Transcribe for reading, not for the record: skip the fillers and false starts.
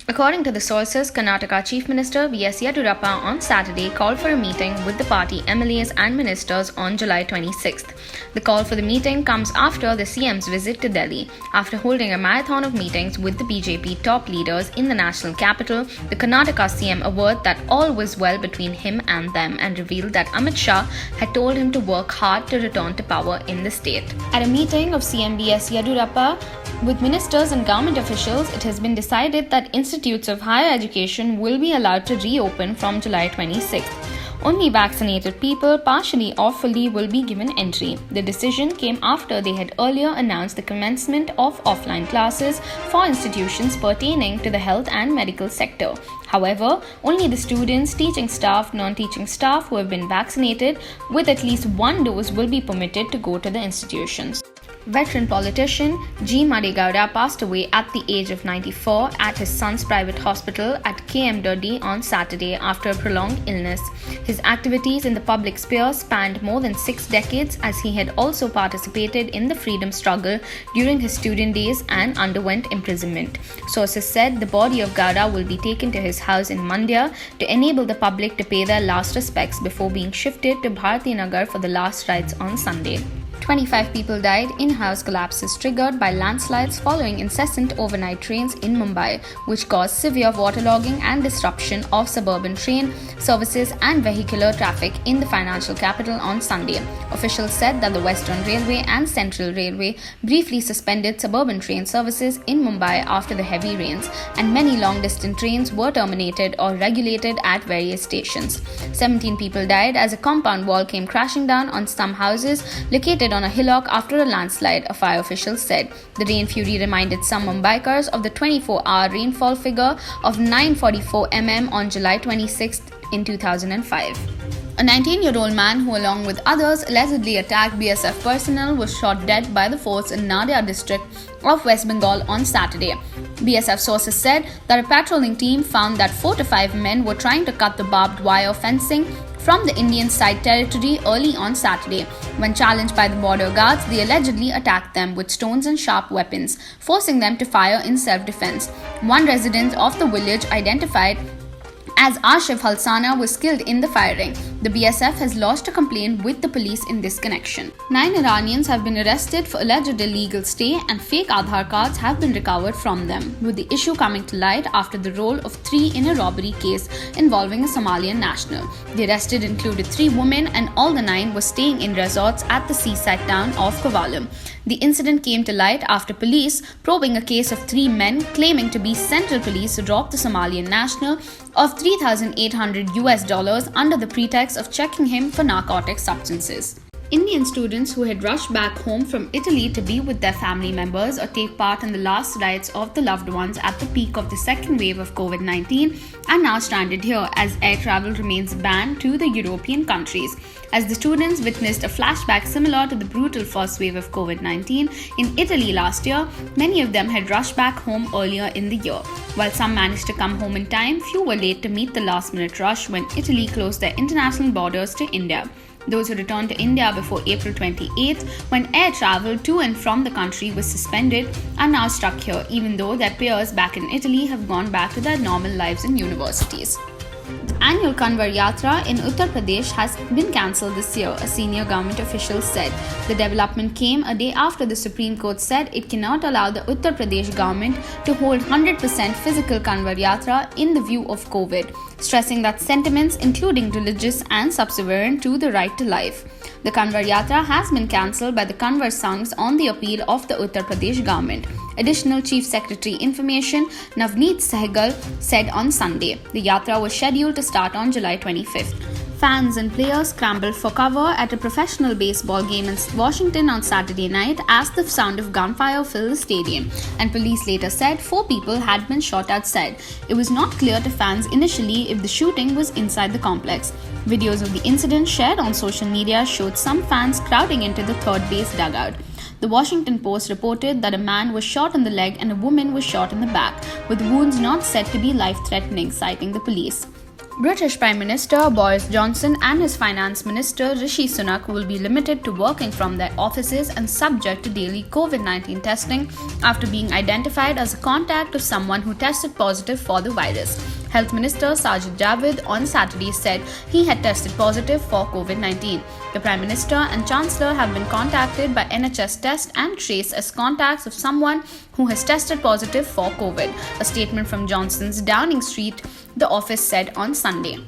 According to the sources, Karnataka Chief Minister B.S. Yediyurappa on Saturday called for a meeting with the party MLAs and ministers on July 26th. The call for the meeting comes after the CM's visit to Delhi. After holding a marathon of meetings with the BJP top leaders in the national capital, the Karnataka CM averred that all was well between him and them and revealed that Amit Shah had told him to work hard to return to power in the state. At a meeting of CM B.S. Yediyurappa with ministers and government officials, it has been decided that institutes of higher education will be allowed to reopen from July 26th. Only vaccinated people, partially or fully, will be given entry. The decision came after they had earlier announced the commencement of offline classes for institutions pertaining to the health and medical sector. However, only the students, teaching staff, non-teaching staff who have been vaccinated with at least one dose will be permitted to go to the institutions. Veteran politician G. Madegowda passed away at the age of 94 at his son's private hospital at KM on Saturday after a prolonged illness. His activities in the public sphere spanned more than 6 decades, as he had also participated in the freedom struggle during his student days and underwent imprisonment. Sources said the body of Gowda will be taken to his house in Mandya to enable the public to pay their last respects before being shifted to Bharatinagar for the last rites on Sunday. 25 people died in house collapses triggered by landslides following incessant overnight rains in Mumbai, which caused severe waterlogging and disruption of suburban train services and vehicular traffic in the financial capital on Sunday. Officials said that the Western Railway and Central Railway briefly suspended suburban train services in Mumbai after the heavy rains, and many long-distance trains were terminated or regulated at various stations. 17 people died as a compound wall came crashing down on some houses located on a hillock after a landslide, a fire official said. The rain fury reminded some Mumbaikars of the 24-hour rainfall figure of 944 mm on July 26th in 2005. A 19-year-old man who, along with others, allegedly attacked BSF personnel was shot dead by the force in Nadia district of West Bengal on Saturday. BSF sources said that a patrolling team found that 4 to 5 men were trying to cut the barbed wire fencing from the Indian side territory early on Saturday. When challenged by the border guards, they allegedly attacked them with stones and sharp weapons, forcing them to fire in self-defense. One resident of the village, identified as Ashif Halsana, was killed in the firing. The BSF has lodged a complaint with the police in this connection. 9 Iranians have been arrested for alleged illegal stay, and fake Aadhaar cards have been recovered from them, with the issue coming to light after the role of 3 in a robbery case involving a Somalian national. The arrested included 3 women, and all the 9 were staying in resorts at the seaside town of Kovalam. The incident came to light after police, probing a case of 3 men claiming to be Central Police, robbed the Somalian national of $3,800 under the pretext of checking him for narcotic substances. Indian students who had rushed back home from Italy to be with their family members or take part in the last rites of the loved ones at the peak of the second wave of COVID-19 are now stranded here, as air travel remains banned to the European countries. As the students witnessed a flashback similar to the brutal first wave of COVID-19 in Italy last year, many of them had rushed back home earlier in the year. While some managed to come home in time, few were late to meet the last-minute rush when Italy closed their international borders to India. Those who returned to India before April 28th, when air travel to and from the country was suspended, are now stuck here, even though their peers back in Italy have gone back to their normal lives in universities. The annual Kanwar Yatra in Uttar Pradesh has been cancelled this year, a senior government official said. The development came a day after the Supreme Court said it cannot allow the Uttar Pradesh government to hold 100% physical Kanwar Yatra in the view of COVID, stressing that sentiments, including religious and subservient to the right to life. The Kanwar Yatra has been cancelled by the Kanwar Sanghs on the appeal of the Uttar Pradesh government. Additional Chief Secretary Information Navneet Sehgal said on Sunday. The Yatra was scheduled to start on July 25th. Fans and players scrambled for cover at a professional baseball game in Washington on Saturday night as the sound of gunfire filled the stadium, and police later said 4 people had been shot outside. It was not clear to fans initially if the shooting was inside the complex. Videos of the incident shared on social media showed some fans crowding into the third base dugout. The Washington Post reported that a man was shot in the leg and a woman was shot in the back, with wounds not said to be life-threatening, citing the police. British Prime Minister Boris Johnson and his Finance Minister Rishi Sunak will be limited to working from their offices and subject to daily COVID-19 testing after being identified as a contact of someone who tested positive for the virus. Health Minister Sajid Javid on Saturday said he had tested positive for COVID-19. The Prime Minister and Chancellor have been contacted by NHS Test and Trace as contacts of someone who has tested positive for COVID, a statement from Johnson's Downing Street, the office said on Sunday.